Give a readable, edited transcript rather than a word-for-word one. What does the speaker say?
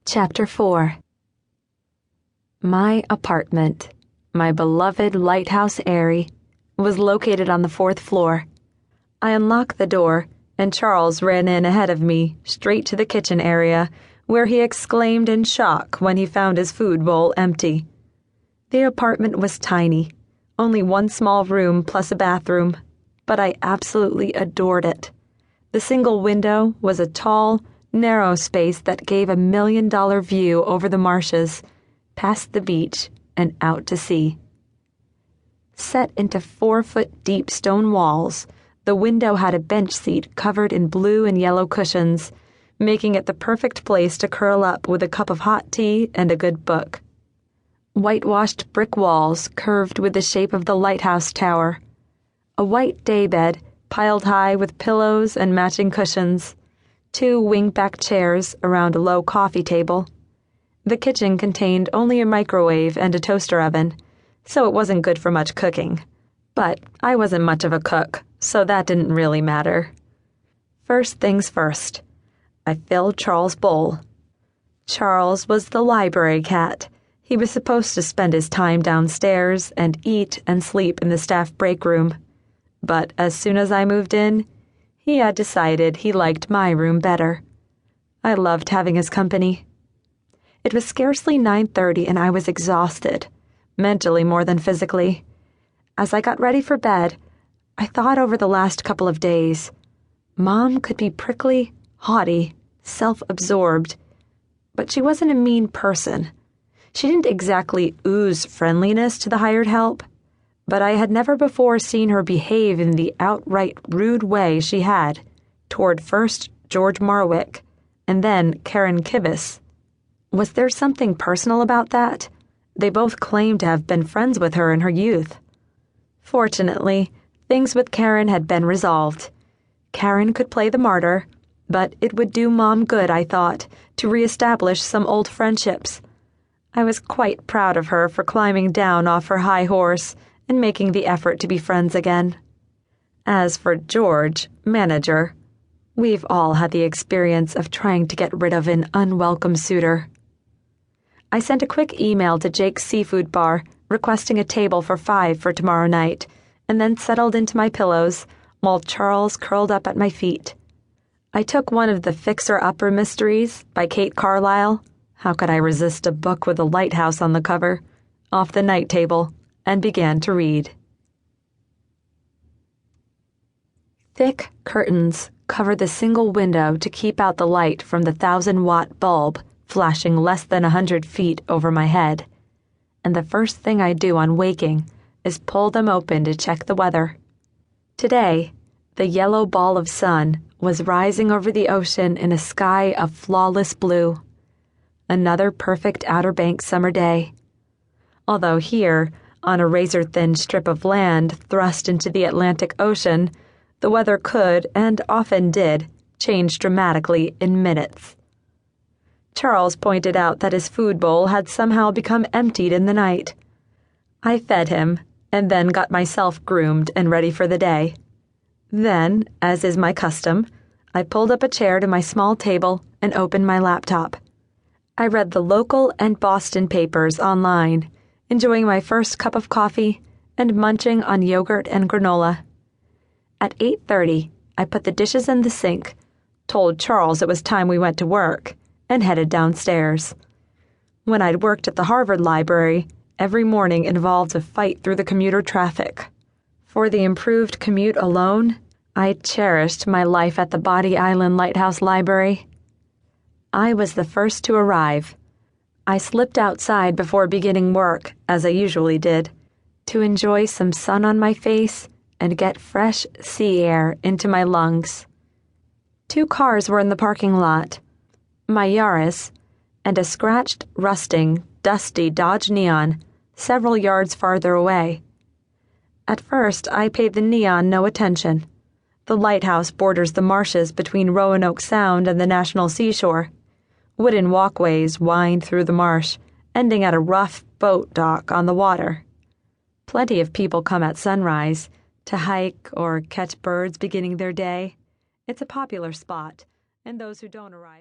Chapter 4. My apartment, my beloved lighthouse eyrie, was located on the 4th floor. I unlocked the door, and Charles ran in ahead of me, straight to the kitchen area, where he exclaimed in shock when he found his food bowl empty. The apartment was tiny, only one small room plus a bathroom, but I absolutely adored it. The single window was a tall, narrow space that gave $1 million view over the marshes, past the beach, and out to sea. Set into 4-foot-deep stone walls, the window had a bench seat covered in blue and yellow cushions, making it the perfect place to curl up with a cup of hot tea and a good book. Whitewashed brick walls curved with the shape of the lighthouse tower. A white daybed piled high with pillows and matching cushions. 2 wing-back chairs around a low coffee table. The kitchen contained only a microwave and a toaster oven, so it wasn't good for much cooking. But I wasn't much of a cook, so that didn't really matter. First things first, I filled Charles' bowl. Charles was the library cat. He was supposed to spend his time downstairs and eat and sleep in the staff break room. But as soon as I moved in, he had decided he liked my room better. I loved having his company. It was scarcely 9:30 and I was exhausted, mentally more than physically. As I got ready for bed, I thought over the last couple of days. Mom could be prickly, haughty, self-absorbed, but she wasn't a mean person. She didn't exactly ooze friendliness to the hired help, but I had never before seen her behave in the outright rude way she had toward first George Marwick and then Karen Kivas. Was there something personal about that? They both claimed to have been friends with her in her youth. Fortunately, things with Karen had been resolved. Karen could play the martyr, but it would do Mom good, I thought, to reestablish some old friendships. I was quite proud of her for climbing down off her high horse and making the effort to be friends again. As for George, manager, we've all had the experience of trying to get rid of an unwelcome suitor. I sent a quick email to Jake's seafood bar requesting a table for 5 for tomorrow night, and then settled into my pillows while Charles curled up at my feet. I took one of the Fixer-Upper Mysteries by Kate Carlisle, how could I resist a book with a lighthouse on the cover, off the night table, and began to read. Thick curtains covered the single window to keep out the light from the 1,000-watt bulb flashing less than 100 feet over my head, and the first thing I do on waking is pull them open to check the weather. Today, the yellow ball of sun was rising over the ocean in a sky of flawless blue. Another perfect Outer Banks summer day. Although here, on a razor-thin strip of land thrust into the Atlantic Ocean, the weather could, and often did, change dramatically in minutes. Charles pointed out that his food bowl had somehow become emptied in the night. I fed him, and then got myself groomed and ready for the day. Then, as is my custom, I pulled up a chair to my small table and opened my laptop. I read the local and Boston papers online, enjoying my first cup of coffee and munching on yogurt and granola. At 8:30, I put the dishes in the sink, told Charles it was time we went to work, and headed downstairs. When I'd worked at the Harvard Library, every morning involved a fight through the commuter traffic. For the improved commute alone, I cherished my life at the Bodie Island Lighthouse Library. I was the first to arrive. I slipped outside before beginning work, as I usually did, to enjoy some sun on my face and get fresh sea air into my lungs. 2 cars were in the parking lot, my Yaris, and a scratched, rusting, dusty Dodge Neon several yards farther away. At first, I paid the Neon no attention. The lighthouse borders the marshes between Roanoke Sound and the National Seashore. Wooden walkways wind through the marsh, ending at a rough boat dock on the water. Plenty of people come at sunrise to hike or catch birds beginning their day. It's a popular spot, and those who don't arrive